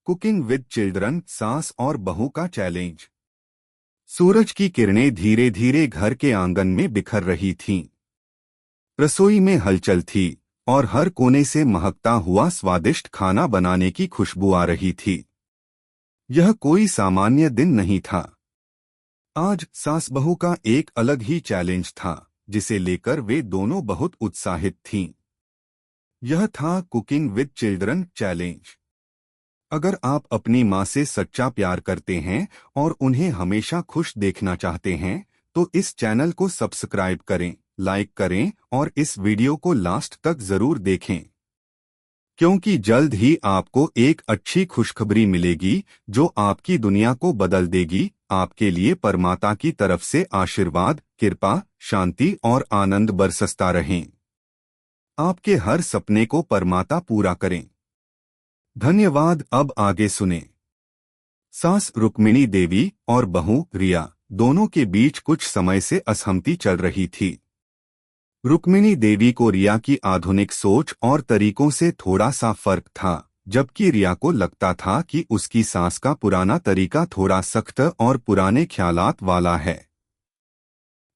Cooking with children, सास और बहू का चैलेंज। सूरज की किरणें धीरे धीरे घर के आंगन में बिखर रही थीं। रसोई में हलचल थी और हर कोने से महकता हुआ स्वादिष्ट खाना बनाने की खुशबू आ रही थी। यह कोई सामान्य दिन नहीं था। आज सास बहू का एक अलग ही चैलेंज था, जिसे लेकर वे दोनों बहुत उत्साहित थीं। यह था कुकिंग विद चिल्ड्रन चैलेंज। अगर आप अपनी माँ से सच्चा प्यार करते हैं और उन्हें हमेशा खुश देखना चाहते हैं, तो इस चैनल को सब्सक्राइब करें, लाइक करें और इस वीडियो को लास्ट तक जरूर देखें, क्योंकि जल्द ही आपको एक अच्छी खुशखबरी मिलेगी जो आपकी दुनिया को बदल देगी। आपके लिए परमात्मा की तरफ से आशीर्वाद, कृपा, शांति और आनंद बरसता रहें। आपके हर सपने को परमात्मा पूरा करें। धन्यवाद। अब आगे सुने। सास रुक्मिणी देवी और बहू रिया दोनों के बीच कुछ समय से असहमति चल रही थी। रुक्मिणी देवी को रिया की आधुनिक सोच और तरीकों से थोड़ा सा फर्क था, जबकि रिया को लगता था कि उसकी सास का पुराना तरीका थोड़ा सख्त और पुराने ख्यालात वाला है।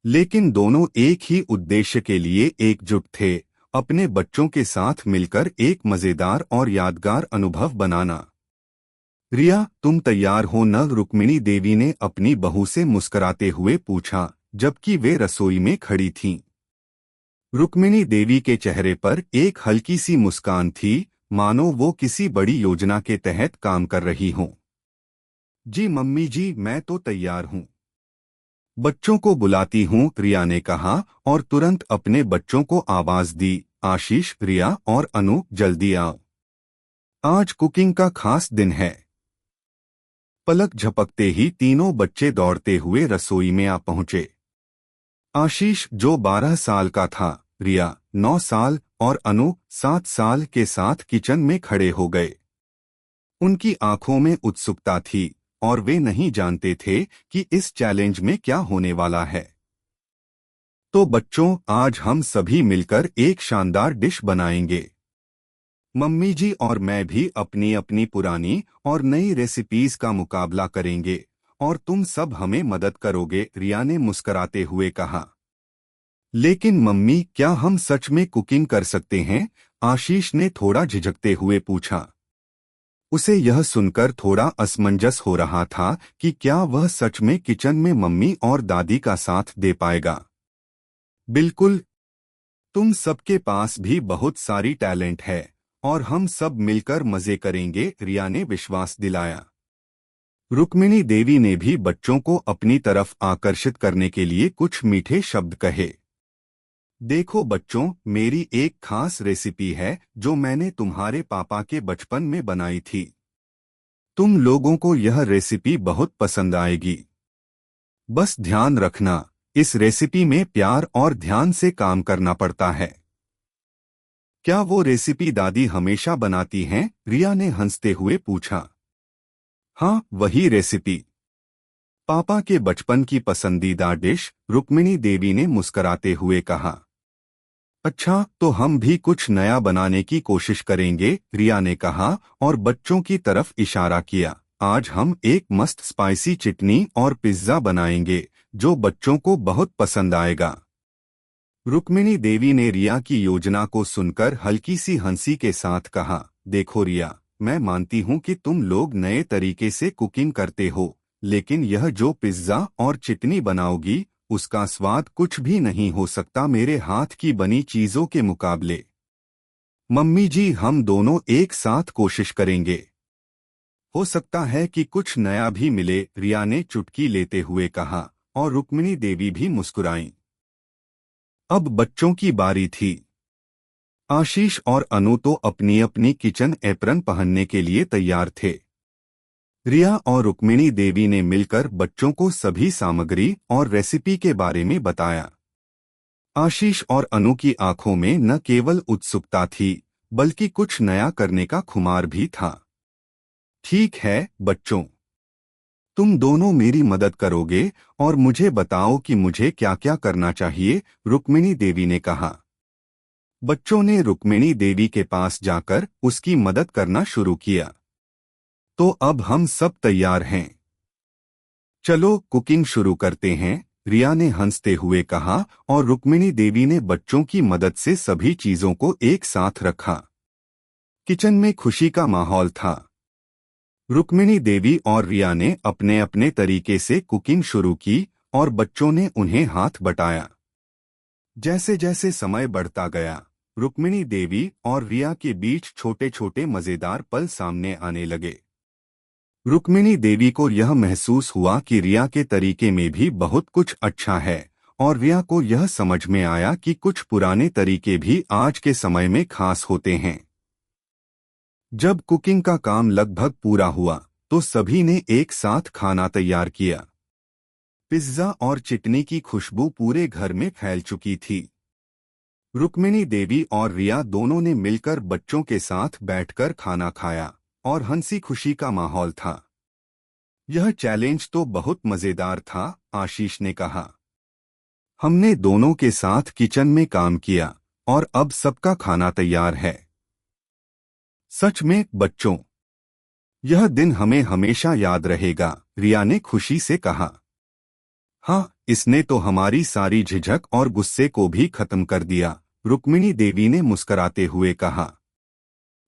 लेकिन दोनों एक ही उद्देश्य के लिए एकजुट थे, अपने बच्चों के साथ मिलकर एक मजेदार और यादगार अनुभव बनाना। रिया, तुम तैयार हो न? रुक्मिणी देवी ने अपनी बहू से मुस्कुराते हुए पूछा, जबकि वे रसोई में खड़ी थीं। रुक्मिणी देवी के चेहरे पर एक हल्की सी मुस्कान थी, मानो वो किसी बड़ी योजना के तहत काम कर रही हों। जी मम्मी जी, मैं तो तैयार हूँ। बच्चों को बुलाती हूँ, रिया ने कहा और तुरंत अपने बच्चों को आवाज दी, आशीष, रिया और अनु, जल्दी आओ। आज कुकिंग का खास दिन है। पलक झपकते ही तीनों बच्चे दौड़ते हुए रसोई में आ पहुंचे। आशीष, जो 12 साल का था, रिया 9 साल और अनु 7 साल के साथ किचन में खड़े हो गए। उनकी आंखों में उत्सुकता थी और वे नहीं जानते थे कि इस चैलेंज में क्या होने वाला है। तो बच्चों, आज हम सभी मिलकर एक शानदार डिश बनाएंगे। मम्मी जी और मैं भी अपनी अपनी पुरानी और नई रेसिपीज का मुकाबला करेंगे और तुम सब हमें मदद करोगे, रिया ने मुस्कुराते हुए कहा। लेकिन मम्मी, क्या हम सच में कुकिंग कर सकते हैं? आशीष ने थोड़ा झिझकते हुए पूछा। उसे यह सुनकर थोड़ा असमंजस हो रहा था कि क्या वह सच में किचन में मम्मी और दादी का साथ दे पाएगा। बिल्कुल, तुम सबके पास भी बहुत सारी टैलेंट है और हम सब मिलकर मजे करेंगे, रिया ने विश्वास दिलाया। रुक्मिणी देवी ने भी बच्चों को अपनी तरफ आकर्षित करने के लिए कुछ मीठे शब्द कहे। देखो बच्चों, मेरी एक खास रेसिपी है जो मैंने तुम्हारे पापा के बचपन में बनाई थी। तुम लोगों को यह रेसिपी बहुत पसंद आएगी। बस ध्यान रखना, इस रेसिपी में प्यार और ध्यान से काम करना पड़ता है। क्या वो रेसिपी दादी हमेशा बनाती हैं? रिया ने हंसते हुए पूछा। हाँ, वही रेसिपी। पापा के बचपन की पसंदीदा डिश, रुक्मिणी देवी ने मुस्कुराते हुए कहा। अच्छा, तो हम भी कुछ नया बनाने की कोशिश करेंगे, रिया ने कहा और बच्चों की तरफ इशारा किया। आज हम एक मस्त स्पाइसी चटनी और पिज्जा बनाएंगे जो बच्चों को बहुत पसंद आएगा। रुक्मिणी देवी ने रिया की योजना को सुनकर हल्की सी हंसी के साथ कहा, देखो रिया, मैं मानती हूँ कि तुम लोग नए तरीके से कुकिंग करते हो, लेकिन यह जो पिज्जा और चटनी बनाओगी, उसका स्वाद कुछ भी नहीं हो सकता मेरे हाथ की बनी चीजों के मुकाबले। मम्मी जी, हम दोनों एक साथ कोशिश करेंगे। हो सकता है कि कुछ नया भी मिले, रिया ने चुटकी लेते हुए कहा और रुक्मिणी देवी भी मुस्कुराईं। अब बच्चों की बारी थी। आशीष और अनु तो अपनी अपनी किचन एप्रन पहनने के लिए तैयार थे। रिया और रुक्मिणी देवी ने मिलकर बच्चों को सभी सामग्री और रेसिपी के बारे में बताया। आशीष और अनु की आंखों में न केवल उत्सुकता थी, बल्कि कुछ नया करने का खुमार भी था। ठीक है बच्चों, तुम दोनों मेरी मदद करोगे और मुझे बताओ कि मुझे क्या क्या करना चाहिए, रुक्मिणी देवी ने कहा। बच्चों ने रुक्मिणी देवी के पास जाकर उसकी मदद करना शुरू किया। तो अब हम सब तैयार हैं। चलो कुकिंग शुरू करते हैं, रिया ने हंसते हुए कहा और रुक्मिणी देवी ने बच्चों की मदद से सभी चीजों को एक साथ रखा। किचन में खुशी का माहौल था। रुक्मिणी देवी और रिया ने अपने अपने तरीके से कुकिंग शुरू की और बच्चों ने उन्हें हाथ बटाया। जैसे जैसे समय बढ़ता गया, रुक्मिणी देवी और रिया के बीच छोटे छोटे मजेदार पल सामने आने लगे। रुक्मिणी देवी को यह महसूस हुआ कि रिया के तरीके में भी बहुत कुछ अच्छा है, और रिया को यह समझ में आया कि कुछ पुराने तरीके भी आज के समय में खास होते हैं। जब कुकिंग का काम लगभग पूरा हुआ तो सभी ने एक साथ खाना तैयार किया। पिज्जा और चटनी की खुशबू पूरे घर में फैल चुकी थी। रुक्मिणी देवी और रिया दोनों ने मिलकर बच्चों के साथ बैठकर खाना खाया और हंसी खुशी का माहौल था। यह चैलेंज तो बहुत मजेदार था, आशीष ने कहा। हमने दोनों के साथ किचन में काम किया और अब सबका खाना तैयार है। सच में बच्चों, यह दिन हमें हमेशा याद रहेगा, रिया ने खुशी से कहा। हाँ, इसने तो हमारी सारी झिझक और गुस्से को भी खत्म कर दिया, रुक्मिणी देवी ने मुस्कुराते हुए कहा।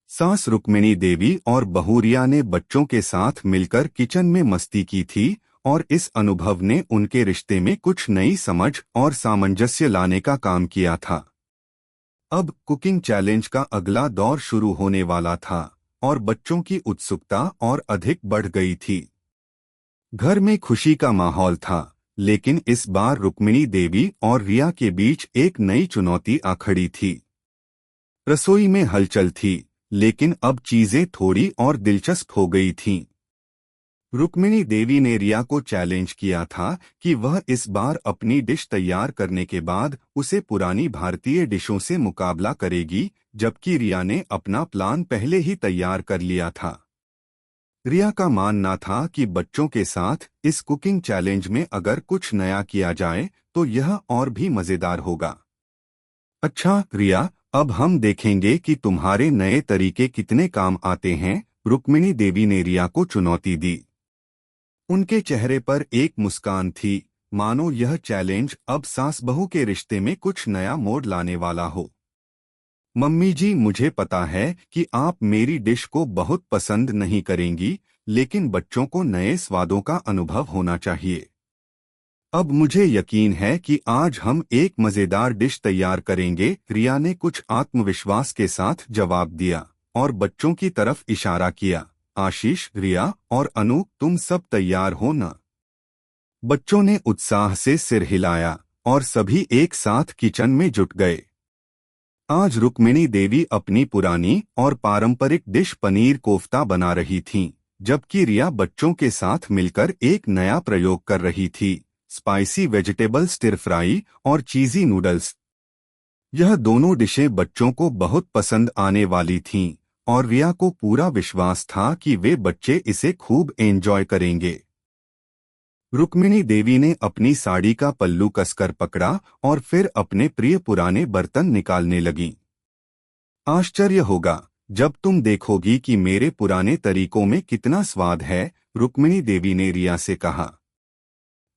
सास रुक्मिणी देवी और बहू रिया ने बच्चों के साथ मिलकर किचन में मस्ती की थी और इस अनुभव ने उनके रिश्ते में कुछ नई समझ और सामंजस्य लाने का काम किया था। अब कुकिंग चैलेंज का अगला दौर शुरू होने वाला था और बच्चों की उत्सुकता और अधिक बढ़ गई थी। घर में खुशी का माहौल था, लेकिन इस बार रुक्मिणी देवी और रिया के बीच एक नई चुनौती आ खड़ी थी। रसोई में हलचल थी, लेकिन अब चीजें थोड़ी और दिलचस्प हो गई थीं। रुक्मिणी देवी ने रिया को चैलेंज किया था कि वह इस बार अपनी डिश तैयार करने के बाद उसे पुरानी भारतीय डिशों से मुकाबला करेगी, जबकि रिया ने अपना प्लान पहले ही तैयार कर लिया था। रिया का मानना था कि बच्चों के साथ इस कुकिंग चैलेंज में अगर कुछ नया किया जाए तो यह और भी मजेदार होगा। अच्छा रिया, अब हम देखेंगे कि तुम्हारे नए तरीके कितने काम आते हैं, रुक्मिणी देवी ने रिया को चुनौती दी। उनके चेहरे पर एक मुस्कान थी, मानो यह चैलेंज अब सास बहू के रिश्ते में कुछ नया मोड़ लाने वाला हो। मम्मी जी, मुझे पता है कि आप मेरी डिश को बहुत पसंद नहीं करेंगी, लेकिन बच्चों को नए स्वादों का अनुभव होना चाहिए। अब मुझे यकीन है कि आज हम एक मजेदार डिश तैयार करेंगे, रिया ने कुछ आत्मविश्वास के साथ जवाब दिया और बच्चों की तरफ इशारा किया। आशीष, रिया और अनु, तुम सब तैयार हो न? बच्चों ने उत्साह से सिर हिलाया और सभी एक साथ किचन में जुट गए। आज रुक्मिणी देवी अपनी पुरानी और पारंपरिक डिश पनीर कोफ्ता बना रही थीं, जबकि रिया बच्चों के साथ मिलकर एक नया प्रयोग कर रही थी, स्पाइसी वेजिटेबल स्टिर फ्राई और चीजी नूडल्स। यह दोनों डिशें बच्चों को बहुत पसंद आने वाली थीं और रिया को पूरा विश्वास था कि वे बच्चे इसे खूब एंजॉय करेंगे। रुक्मिणी देवी ने अपनी साड़ी का पल्लू कसकर पकड़ा और फिर अपने प्रिय पुराने बर्तन निकालने लगीं। आश्चर्य होगा जब तुम देखोगी कि मेरे पुराने तरीकों में कितना स्वाद है, रुक्मिणी देवी ने रिया से कहा।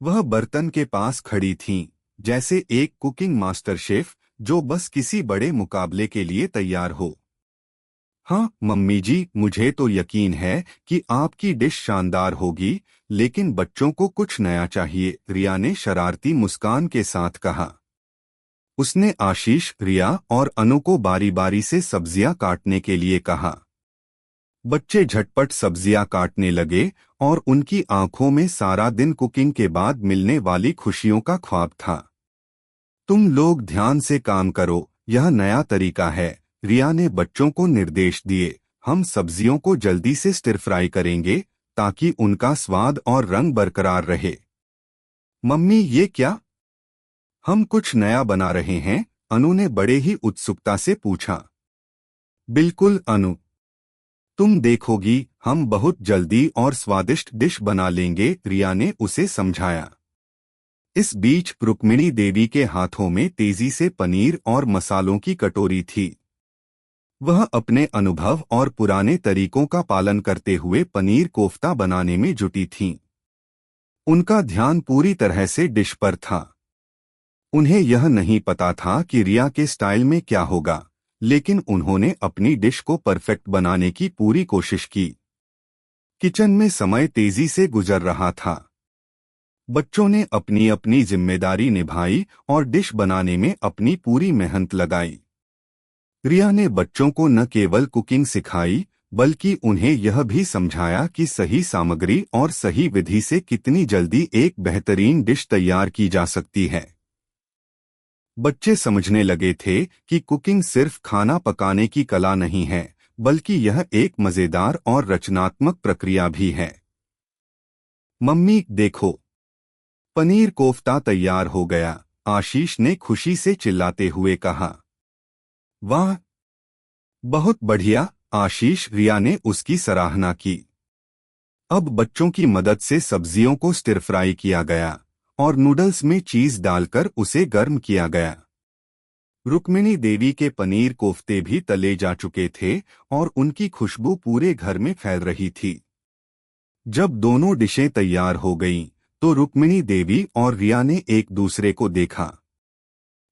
वह बर्तन के पास खड़ी थीं, जैसे एक कुकिंग मास्टर शेफ जो बस किसी बड़े मुकाबले के लिए तैयार हो। हाँ मम्मी जी, मुझे तो यकीन है कि आपकी डिश शानदार होगी, लेकिन बच्चों को कुछ नया चाहिए, रिया ने शरारती मुस्कान के साथ कहा। उसने आशीष, रिया और अनु को बारी बारी से सब्जियां काटने के लिए कहा। बच्चे झटपट सब्जियां काटने लगे और उनकी आंखों में सारा दिन कुकिंग के बाद मिलने वाली खुशियों का ख्वाब था। तुम लोग ध्यान से काम करो, यह नया तरीका है, रिया ने बच्चों को निर्देश दिए। हम सब्जियों को जल्दी से स्टिर फ्राई करेंगे ताकि उनका स्वाद और रंग बरकरार रहे। मम्मी, ये क्या? हम कुछ नया बना रहे हैं, अनु ने बड़े ही उत्सुकता से पूछा। बिल्कुल अनु, तुम देखोगी, हम बहुत जल्दी और स्वादिष्ट डिश बना लेंगे, रिया ने उसे समझाया। इस बीच रुक्मिणी देवी के हाथों में तेजी से पनीर और मसालों की कटोरी थी। वह अपने अनुभव और पुराने तरीकों का पालन करते हुए पनीर कोफ्ता बनाने में जुटी थीं। उनका ध्यान पूरी तरह से डिश पर था। उन्हें यह नहीं पता था कि रिया के स्टाइल में क्या होगा, लेकिन उन्होंने अपनी डिश को परफेक्ट बनाने की पूरी कोशिश की। किचन में समय तेजी से गुजर रहा था। बच्चों ने अपनी अपनी जिम्मेदारी निभाई और डिश बनाने में अपनी पूरी मेहनत लगाई। रिया ने बच्चों को न केवल कुकिंग सिखाई, बल्कि उन्हें यह भी समझाया कि सही सामग्री और सही विधि से कितनी जल्दी एक बेहतरीन डिश तैयार की जा सकती है। बच्चे समझने लगे थे कि कुकिंग सिर्फ खाना पकाने की कला नहीं है, बल्कि यह एक मजेदार और रचनात्मक प्रक्रिया भी है। मम्मी देखो, पनीर कोफ्ता तैयार हो गया, आशीष ने खुशी से चिल्लाते हुए कहा। वाह, बहुत बढ़िया आशीष, रिया ने उसकी सराहना की। अब बच्चों की मदद से सब्जियों को स्टिर फ्राई किया गया और नूडल्स में चीज डालकर उसे गर्म किया गया। रुक्मिणी देवी के पनीर कोफ्ते भी तले जा चुके थे और उनकी खुशबू पूरे घर में फैल रही थी। जब दोनों डिशें तैयार हो गईं, तो रुक्मिणी देवी और रिया ने एक दूसरे को देखा।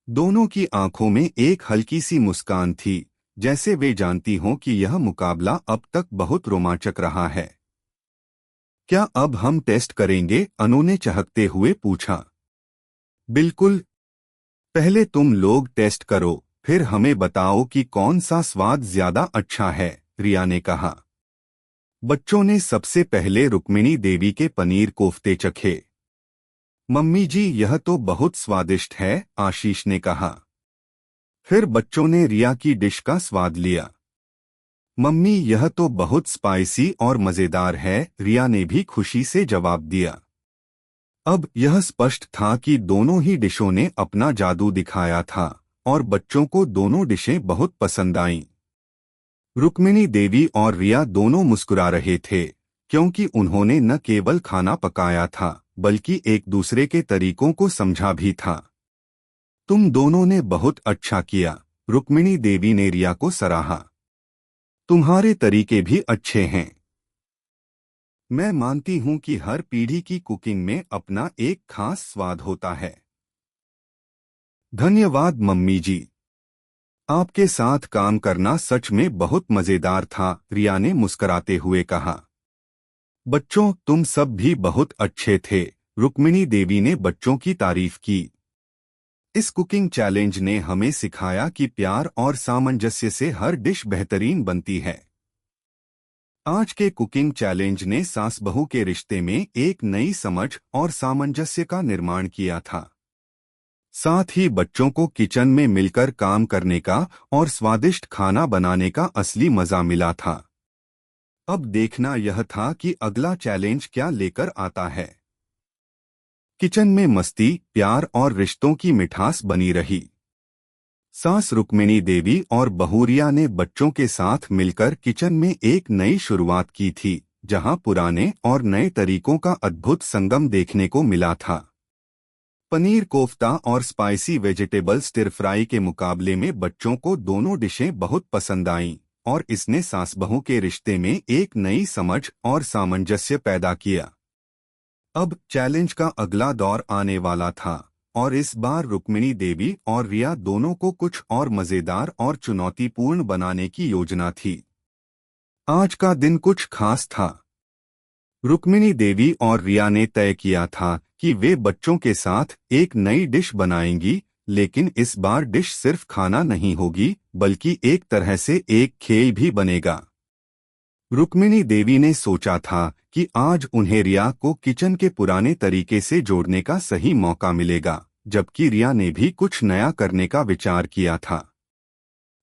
दोनों की आंखों में एक हल्की सी मुस्कान थी, जैसे वे जानती हों कि यह मुकाबला अब तक बहुत रोमांचक रहा है। क्या अब हम टेस्ट करेंगे? अनु ने चहकते हुए पूछा। बिल्कुल, पहले तुम लोग टेस्ट करो, फिर हमें बताओ कि कौन सा स्वाद ज्यादा अच्छा है, रिया ने कहा। बच्चों ने सबसे पहले रुक्मिणी देवी के पनीर कोफ्ते चखे। मम्मी जी, यह तो बहुत स्वादिष्ट है, आशीष ने कहा। फिर बच्चों ने रिया की डिश का स्वाद लिया। मम्मी, यह तो बहुत स्पाइसी और मजेदार है, रिया ने भी खुशी से जवाब दिया। अब यह स्पष्ट था कि दोनों ही डिशों ने अपना जादू दिखाया था और बच्चों को दोनों डिशें बहुत पसंद आईं। रुक्मिणी देवी और रिया दोनों मुस्कुरा रहे थे, क्योंकि उन्होंने न केवल खाना पकाया था, बल्कि एक दूसरे के तरीकों को समझा भी था। तुम दोनों ने बहुत अच्छा किया, रुक्मिणी देवी ने रिया को सराहा। तुम्हारे तरीके भी अच्छे हैं। मैं मानती हूं कि हर पीढ़ी की कुकिंग में अपना एक खास स्वाद होता है। धन्यवाद मम्मी जी, आपके साथ काम करना सच में बहुत मजेदार था, रिया ने मुस्कुराते हुए कहा। बच्चों, तुम सब भी बहुत अच्छे थे, रुक्मिणी देवी ने बच्चों की तारीफ की। इस कुकिंग चैलेंज ने हमें सिखाया कि प्यार और सामंजस्य से हर डिश बेहतरीन बनती है। आज के कुकिंग चैलेंज ने सास बहू के रिश्ते में एक नई समझ और सामंजस्य का निर्माण किया था। साथ ही बच्चों को किचन में मिलकर काम करने का और स्वादिष्ट खाना बनाने का असली मजा मिला था। अब देखना यह था कि अगला चैलेंज क्या लेकर आता है। किचन में मस्ती, प्यार और रिश्तों की मिठास बनी रही। सास रुक्मिणी देवी और बहू रिया ने बच्चों के साथ मिलकर किचन में एक नई शुरुआत की थी, जहां पुराने और नए तरीकों का अद्भुत संगम देखने को मिला था। पनीर कोफ्ता और स्पाइसी वेजिटेबल स्टिर फ्राई के मुकाबले में बच्चों को दोनों डिशें बहुत पसंद आईं और इसने सास बहू के रिश्ते में एक नई समझ और सामंजस्य पैदा किया। अब चैलेंज का अगला दौर आने वाला था और इस बार रुक्मिणी देवी और रिया दोनों को कुछ और मजेदार और चुनौतीपूर्ण बनाने की योजना थी। आज का दिन कुछ खास था। रुक्मिणी देवी और रिया ने तय किया था कि वे बच्चों के साथ एक नई डिश बनाएंगी, लेकिन इस बार डिश सिर्फ खाना नहीं होगी, बल्कि एक तरह से एक खेल भी बनेगा। रुक्मिणी देवी ने सोचा था कि आज उन्हें रिया को किचन के पुराने तरीके से जोड़ने का सही मौका मिलेगा, जबकि रिया ने भी कुछ नया करने का विचार किया था।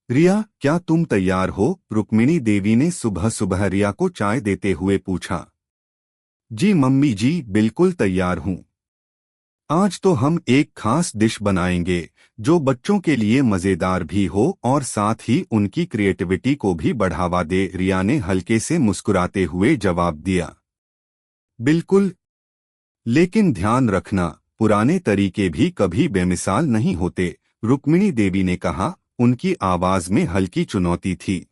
रिया, क्या तुम तैयार हो? रुक्मिणी देवी ने सुबह सुबह रिया को चाय देते हुए पूछा। जी मम्मी जी, बिल्कुल तैयार हूँ। आज तो हम एक खास डिश बनाएंगे जो बच्चों के लिए मजेदार भी हो और साथ ही उनकी क्रिएटिविटी को भी बढ़ावा दे, रिया ने हल्के से मुस्कुराते हुए जवाब दिया। बिल्कुल, लेकिन ध्यान रखना, पुराने तरीके भी कभी बेमिसाल नहीं होते, रुक्मिणी देवी ने कहा उनकी आवाज में हल्की चुनौती थी।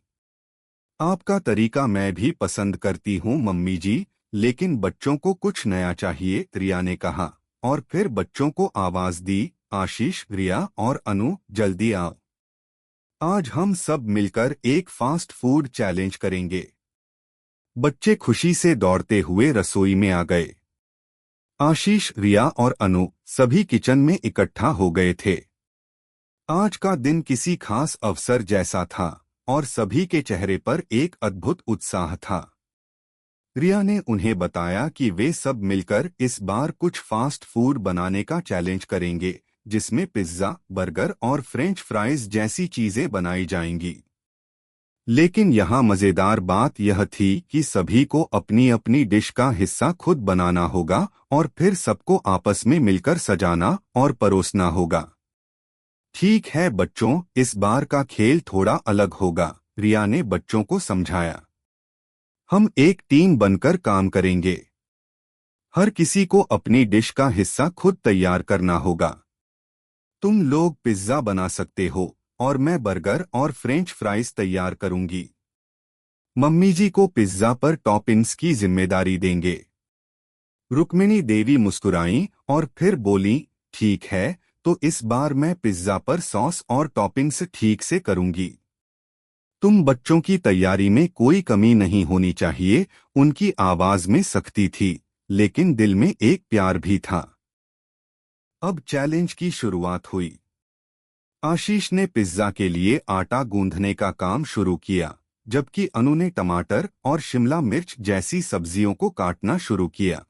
आपका तरीका मैं भी पसंद करती हूँ मम्मी जी, लेकिन बच्चों को कुछ नया चाहिए, रिया ने कहा। और फिर बच्चों को आवाज दी, आशीष, रिया और अनु, जल्दी आओ। आज हम सब मिलकर एक फास्ट फूड चैलेंज करेंगे। बच्चे खुशी से दौड़ते हुए रसोई में आ गए। आशीष, रिया और अनु सभी किचन में इकट्ठा हो गए थे। आज का दिन किसी खास अवसर जैसा था और सभी के चेहरे पर एक अद्भुत उत्साह था। रिया ने उन्हें बताया कि वे सब मिलकर इस बार कुछ फास्ट फूड बनाने का चैलेंज करेंगे, जिसमें पिज्जा, बर्गर और फ्रेंच फ्राइज जैसी चीजें बनाई जाएंगी। लेकिन यहाँ मजेदार बात यह थी कि सभी को अपनी अपनी डिश का हिस्सा खुद बनाना होगा और फिर सबको आपस में मिलकर सजाना और परोसना होगा। ठीक है बच्चों, इस बार का खेल थोड़ा अलग होगा, रिया ने बच्चों को समझाया। हम एक टीम बनकर काम करेंगे। हर किसी को अपनी डिश का हिस्सा खुद तैयार करना होगा। तुम लोग पिज्जा बना सकते हो और मैं बर्गर और फ्रेंच फ्राइज तैयार करूंगी। मम्मी जी को पिज्जा पर टॉपिंग्स की जिम्मेदारी देंगे। रुक्मिणी देवी मुस्कुराईं और फिर बोली, ठीक है, तो इस बार मैं पिज्जा पर सॉस और टॉपिंग्स ठीक से करूंगी। तुम बच्चों की तैयारी में कोई कमी नहीं होनी चाहिए। उनकी आवाज में सख्ती थी, लेकिन दिल में एक प्यार भी था। अब चैलेंज की शुरुआत हुई। आशीष ने पिज्जा के लिए आटा गूंथने का काम शुरू किया, जबकि अनु ने टमाटर और शिमला मिर्च जैसी सब्जियों को काटना शुरू किया।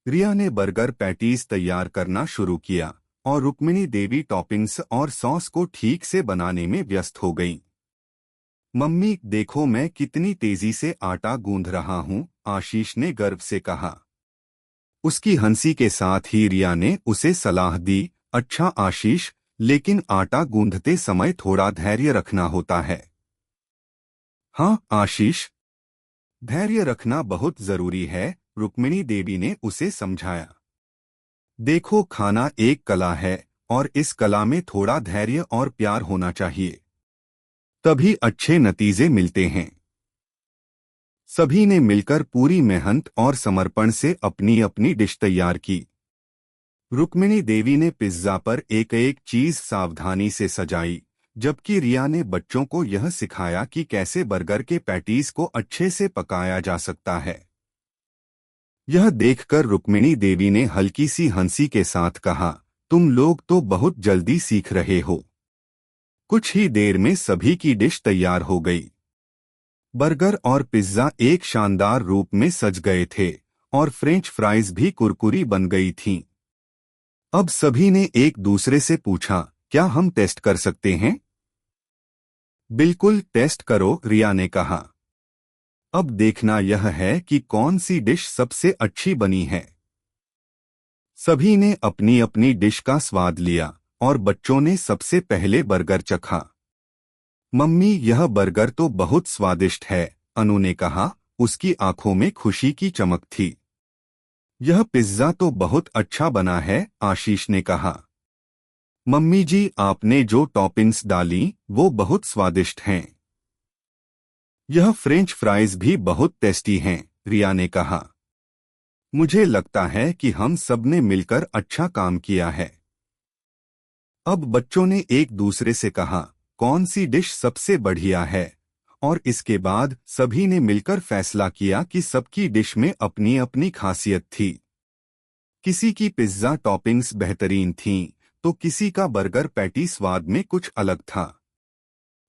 रिया ने बर्गर पैटीज तैयार करना शुरू किया और रुक्मिणी देवी टॉपिंग्स और सॉस को ठीक से बनाने में व्यस्त हो गईं। मम्मी, देखो मैं कितनी तेजी से आटा गूंथ रहा हूँ, आशीष ने गर्व से कहा। उसकी हंसी के साथ ही रिया ने उसे सलाह दी, अच्छा आशीष, लेकिन आटा गूंथते समय थोड़ा धैर्य रखना होता है। हाँ आशीष, धैर्य रखना बहुत जरूरी है, रुक्मिणी देवी ने उसे समझाया। देखो, खाना एक कला है और इस कला में थोड़ा धैर्य और प्यार होना चाहिए, तभी अच्छे नतीजे मिलते हैं। सभी ने मिलकर पूरी मेहनत और समर्पण से अपनी अपनी डिश तैयार की। रुक्मिणी देवी ने पिज्जा पर एक एक चीज सावधानी से सजाई, जबकि रिया ने बच्चों को यह सिखाया कि कैसे बर्गर के पैटीज को अच्छे से पकाया जा सकता है। यह देखकर रुक्मिणी देवी ने हल्की सी हंसी के साथ कहा, तुम लोग तो बहुत जल्दी सीख रहे हो। कुछ ही देर में सभी की डिश तैयार हो गई। बर्गर और पिज्जा एक शानदार रूप में सज गए थे और फ्रेंच फ्राइज भी कुरकुरी बन गई थीं। अब सभी ने एक दूसरे से पूछा, क्या हम टेस्ट कर सकते हैं? बिल्कुल, टेस्ट करो, रिया ने कहा। अब देखना यह है कि कौन सी डिश सबसे अच्छी बनी है। सभी ने अपनी अपनी डिश का स्वाद लिया और बच्चों ने सबसे पहले बर्गर चखा। मम्मी, यह बर्गर तो बहुत स्वादिष्ट है, अनु ने कहा। उसकी आंखों में खुशी की चमक थी। यह पिज्जा तो बहुत अच्छा बना है, आशीष ने कहा। मम्मी जी, आपने जो टॉपिंग्स डाली वो बहुत स्वादिष्ट हैं। यह फ्रेंच फ्राइज भी बहुत टेस्टी हैं, रिया ने कहा। मुझे लगता है कि हम सबने मिलकर अच्छा काम किया है। अब बच्चों ने एक दूसरे से कहा, कौन सी डिश सबसे बढ़िया है, और इसके बाद सभी ने मिलकर फैसला किया कि सबकी डिश में अपनी अपनी खासियत थी। किसी की पिज्जा टॉपिंग्स बेहतरीन थीं, तो किसी का बर्गर पैटी स्वाद में कुछ अलग था।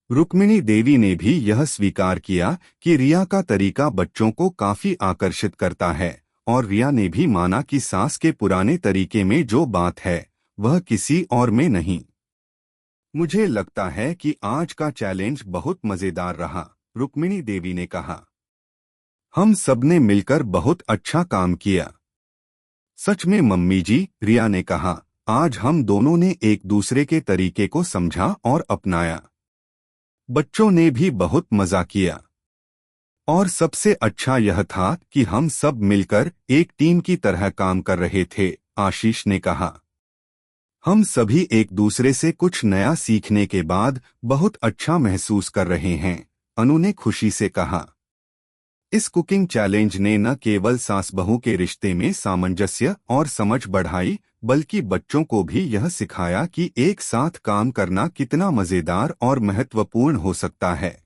रुक्मिणी देवी ने भी यह स्वीकार किया कि रिया का तरीका बच्चों को काफी आकर्षित करता है, और रिया ने भी माना कि सास के पुराने तरीके में जो बात है वह किसी और में नहीं। मुझे लगता है कि आज का चैलेंज बहुत मजेदार रहा, रुक्मिणी देवी ने कहा। हम सबने मिलकर बहुत अच्छा काम किया। सच में मम्मी जी, रिया ने कहा। आज हम दोनों ने एक दूसरे के तरीके को समझा और अपनाया। बच्चों ने भी बहुत मजा किया। और सबसे अच्छा यह था कि हम सब मिलकर एक टीम की तरह काम कर रहे थे, आशीष ने कहा। हम सभी एक दूसरे से कुछ नया सीखने के बाद बहुत अच्छा महसूस कर रहे हैं, अनु ने खुशी से कहा। इस कुकिंग चैलेंज ने न केवल सास बहू के रिश्ते में सामंजस्य और समझ बढ़ाई, बल्कि बच्चों को भी यह सिखाया कि एक साथ काम करना कितना मजेदार और महत्वपूर्ण हो सकता है।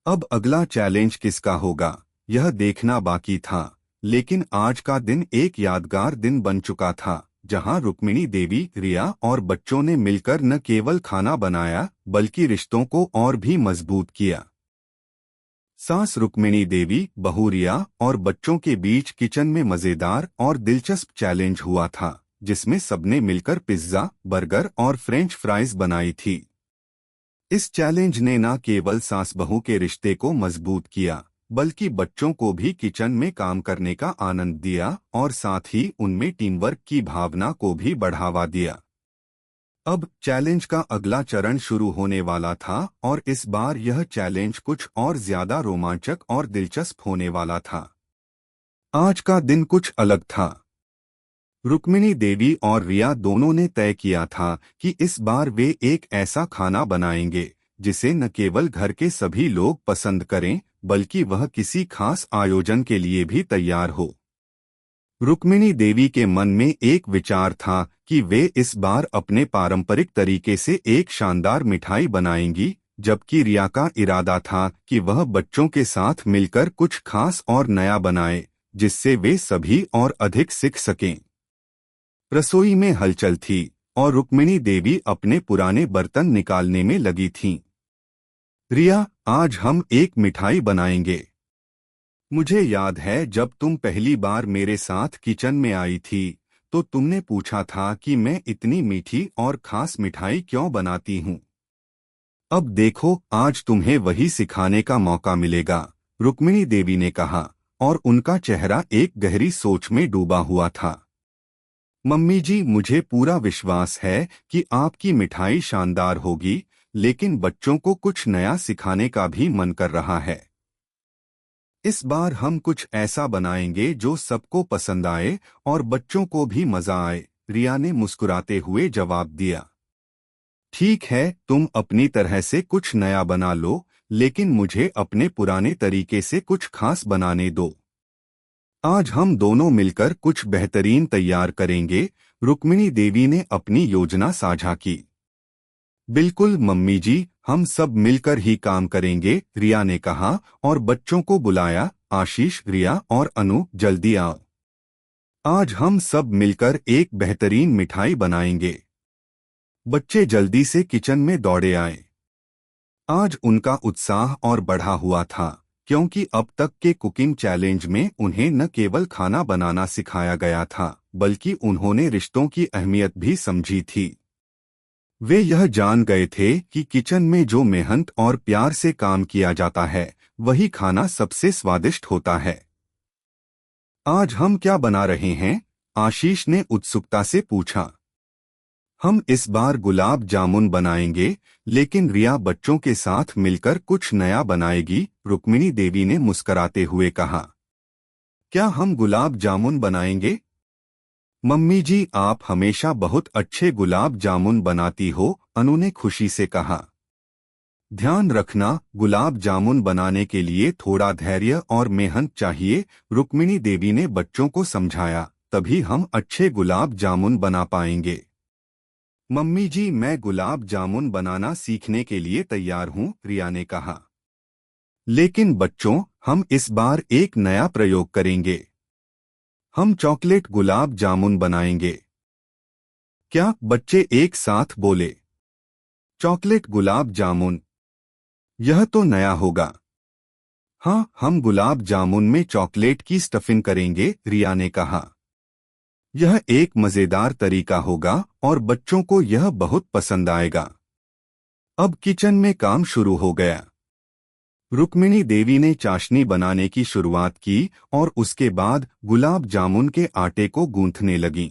अब अगला चैलेंज किसका होगा, यह देखना बाकी था, लेकिन आज का दिन एक यादगार दिन बन चुका था, जहां रुक्मिणी देवी, रिया और बच्चों ने मिलकर न केवल खाना बनाया, बल्कि रिश्तों को और भी मजबूत किया। सास रुक्मिणी देवी, बहू रिया और बच्चों के बीच किचन में मजेदार और दिलचस्प चैलेंज हुआ था, जिसमें सबने मिलकर पिज्जा, बर्गर और फ्रेंच फ्राइज बनाई थी। इस चैलेंज ने न केवल सास बहू के रिश्ते को मजबूत किया, बल्कि बच्चों को भी किचन में काम करने का आनंद दिया और साथ ही उनमें टीम वर्क की भावना को भी बढ़ावा दिया। अब चैलेंज का अगला चरण शुरू होने वाला था और इस बार यह चैलेंज कुछ और ज्यादा रोमांचक और दिलचस्प होने वाला था। आज का दिन कुछ अलग था। रुक्मिणी देवी और रिया दोनों ने तय किया था कि इस बार वे एक ऐसा खाना बनाएंगे जिसे न केवल घर के सभी लोग पसंद करें, बल्कि वह किसी खास आयोजन के लिए भी तैयार हो। रुक्मिणी देवी के मन में एक विचार था कि वे इस बार अपने पारंपरिक तरीके से एक शानदार मिठाई बनाएंगी, जबकि रिया का इरादा था कि वह बच्चों के साथ मिलकर कुछ खास और नया बनाए, जिससे वे सभी और अधिक सीख सकें। रसोई में हलचल थी और रुक्मिणी देवी अपने पुराने बर्तन निकालने में लगी थीं। रिया, आज हम एक मिठाई बनाएंगे। मुझे याद है जब तुम पहली बार मेरे साथ किचन में आई थी, तो तुमने पूछा था कि मैं इतनी मीठी और खास मिठाई क्यों बनाती हूँ। अब देखो, आज तुम्हें वही सिखाने का मौका मिलेगा, रुक्मिणी देवी ने कहा, और उनका चेहरा एक गहरी सोच में डूबा हुआ था। मम्मी जी, मुझे पूरा विश्वास है कि आपकी मिठाई शानदार होगी, लेकिन बच्चों को कुछ नया सिखाने का भी मन कर रहा है। इस बार हम कुछ ऐसा बनाएंगे जो सबको पसंद आए और बच्चों को भी मजा आए, रिया ने मुस्कुराते हुए जवाब दिया। ठीक है, तुम अपनी तरह से कुछ नया बना लो, लेकिन मुझे अपने पुराने तरीके से कुछ खास बनाने दो। आज हम दोनों मिलकर कुछ बेहतरीन तैयार करेंगे, रुक्मिणी देवी ने अपनी योजना साझा की। बिल्कुल मम्मी जी, हम सब मिलकर ही काम करेंगे, रिया ने कहा और बच्चों को बुलाया। आशीष, रिया और अनु, जल्दी आओ। आज हम सब मिलकर एक बेहतरीन मिठाई बनाएंगे। बच्चे जल्दी से किचन में दौड़े आए। आज उनका उत्साह और बढ़ा हुआ था, क्योंकि अब तक के कुकिंग चैलेंज में उन्हें न केवल खाना बनाना सिखाया गया था, बल्कि उन्होंने रिश्तों की अहमियत भी समझी थी। वे यह जान गए थे कि किचन में जो मेहनत और प्यार से काम किया जाता है, वही खाना सबसे स्वादिष्ट होता है। आज हम क्या बना रहे हैं? आशीष ने उत्सुकता से पूछा। हम इस बार गुलाब जामुन बनाएंगे, लेकिन रिया बच्चों के साथ मिलकर कुछ नया बनाएगी, रुक्मिणी देवी ने मुस्कुराते हुए कहा। क्या हम गुलाब जामुन बनाएंगे? मम्मी जी, आप हमेशा बहुत अच्छे गुलाब जामुन बनाती हो, अनु ने खुशी से कहा। ध्यान रखना, गुलाब जामुन बनाने के लिए थोड़ा धैर्य और मेहनत चाहिए, रुक्मिणी देवी ने बच्चों को समझाया, तभी हम अच्छे गुलाब जामुन बना पाएंगे। मम्मी जी, मैं गुलाब जामुन बनाना सीखने के लिए तैयार हूँ, रिया ने कहा। लेकिन बच्चों, हम इस बार एक नया प्रयोग करेंगे। हम चॉकलेट गुलाब जामुन बनाएंगे। क्या? बच्चे एक साथ बोले। चॉकलेट गुलाब जामुन, यह तो नया होगा। हाँ, हम गुलाब जामुन में चॉकलेट की स्टफिंग करेंगे, रिया ने कहा। यह एक मजेदार तरीका होगा और बच्चों को यह बहुत पसंद आएगा। अब किचन में काम शुरू हो गया। रुक्मिणी देवी ने चाशनी बनाने की शुरुआत की और उसके बाद गुलाब जामुन के आटे को गूंथने लगीं।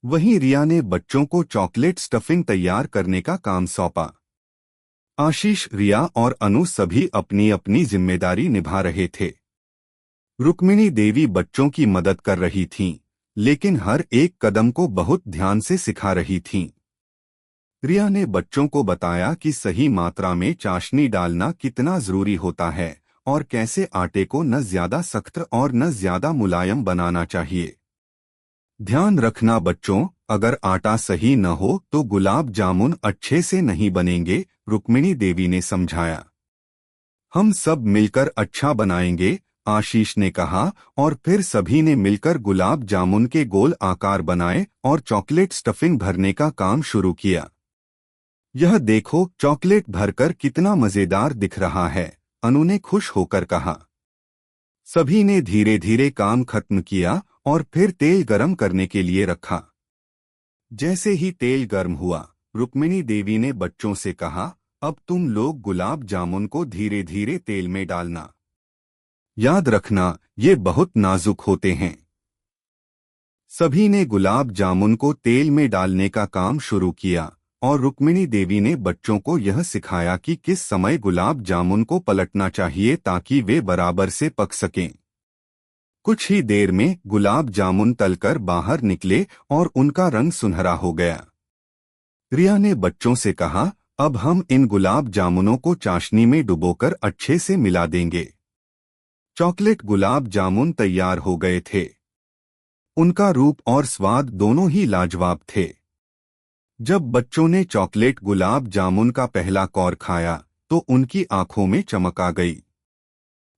वहीं रिया ने बच्चों को चॉकलेट स्टफिंग तैयार करने का काम सौंपा। आशीष, रिया और अनु सभी अपनी अपनी जिम्मेदारी निभा रहे थे। रुक्मिणी देवी बच्चों की मदद कर रही थीं, लेकिन हर एक कदम को बहुत ध्यान से सिखा रही थीं। रिया ने बच्चों को बताया कि सही मात्रा में चाशनी डालना कितना जरूरी होता है और कैसे आटे को न ज्यादा सख्त और न ज्यादा मुलायम बनाना चाहिए। ध्यान रखना बच्चों, अगर आटा सही न हो तो गुलाब जामुन अच्छे से नहीं बनेंगे, रुक्मिणी देवी ने समझाया। हम सब मिलकर अच्छा बनाएंगे, आशीष ने कहा, और फिर सभी ने मिलकर गुलाब जामुन के गोल आकार बनाए और चॉकलेट स्टफिंग भरने का काम शुरू किया। यह देखो, चॉकलेट भरकर कितना मजेदार दिख रहा है, अनु ने खुश होकर कहा। सभी ने धीरे धीरे काम खत्म किया और फिर तेल गरम करने के लिए रखा। जैसे ही तेल गर्म हुआ, रुक्मिणी देवी ने बच्चों से कहा, अब तुम लोग गुलाब जामुन को धीरे धीरे तेल में डालना। याद रखना, ये बहुत नाजुक होते हैं। सभी ने गुलाब जामुन को तेल में डालने का काम शुरू किया और रुक्मिणी देवी ने बच्चों को यह सिखाया कि किस समय गुलाब जामुन को पलटना चाहिए ताकि वे बराबर से पक सकें। कुछ ही देर में गुलाब जामुन तलकर बाहर निकले और उनका रंग सुनहरा हो गया। रिया ने बच्चों से कहा, अब हम इन गुलाब जामुनों को चाशनी में डुबोकर अच्छे से मिला देंगे। चॉकलेट गुलाब जामुन तैयार हो गए थे। उनका रूप और स्वाद दोनों ही लाजवाब थे। जब बच्चों ने चॉकलेट गुलाब जामुन का पहला कौर खाया तो उनकी आंखों में चमक आ गई।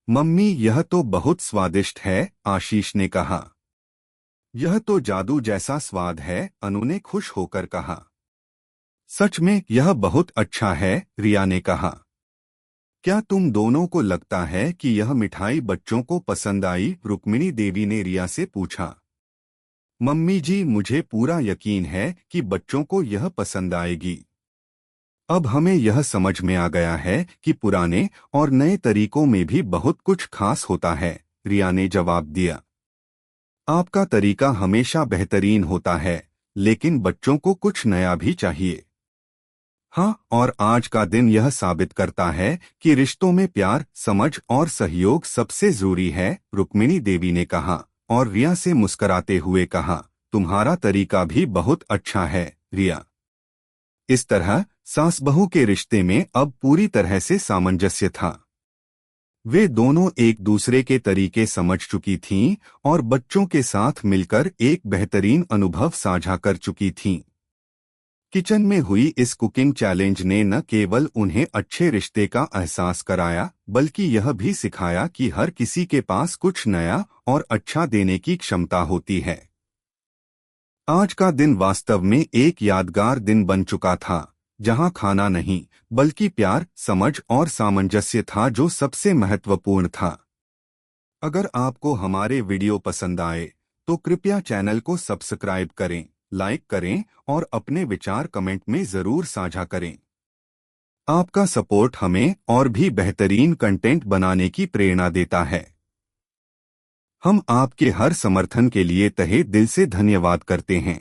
मम्मी, यह तो बहुत स्वादिष्ट है, आशीष ने कहा। यह तो जादू जैसा स्वाद है, अनु ने खुश होकर कहा। सच में यह बहुत अच्छा है, रिया ने कहा। क्या तुम दोनों को लगता है कि यह मिठाई बच्चों को पसंद आई? रुक्मिणी देवी ने रिया से पूछा। मम्मी जी, मुझे पूरा यकीन है कि बच्चों को यह पसंद आएगी। अब हमें यह समझ में आ गया है कि पुराने और नए तरीकों में भी बहुत कुछ खास होता है, रिया ने जवाब दिया। आपका तरीका हमेशा बेहतरीन होता है, लेकिन बच्चों को कुछ नया भी चाहिए। हाँ, और आज का दिन यह साबित करता है कि रिश्तों में प्यार, समझ और सहयोग सबसे जरूरी है, रुक्मिणी देवी ने कहा और रिया से मुस्कुराते हुए कहा, तुम्हारा तरीका भी बहुत अच्छा है, रिया। इस तरह सास बहू के रिश्ते में अब पूरी तरह से सामंजस्य था। वे दोनों एक दूसरे के तरीके समझ चुकी थीं और बच्चों के साथ मिलकर एक बेहतरीन अनुभव साझा कर चुकी थीं। किचन में हुई इस कुकिंग चैलेंज ने न केवल उन्हें अच्छे रिश्ते का एहसास कराया, बल्कि यह भी सिखाया कि हर किसी के पास कुछ नया और अच्छा देने की क्षमता होती है। आज का दिन वास्तव में एक यादगार दिन बन चुका था, जहां खाना नहीं बल्कि प्यार, समझ और सामंजस्य था जो सबसे महत्वपूर्ण था। अगर आपको हमारे वीडियो पसंद आए तो कृपया चैनल को सब्सक्राइब करें, लाइक करें और अपने विचार कमेंट में जरूर साझा करें। आपका सपोर्ट हमें और भी बेहतरीन कंटेंट बनाने की प्रेरणा देता है। हम आपके हर समर्थन के लिए तहे दिल से धन्यवाद करते हैं।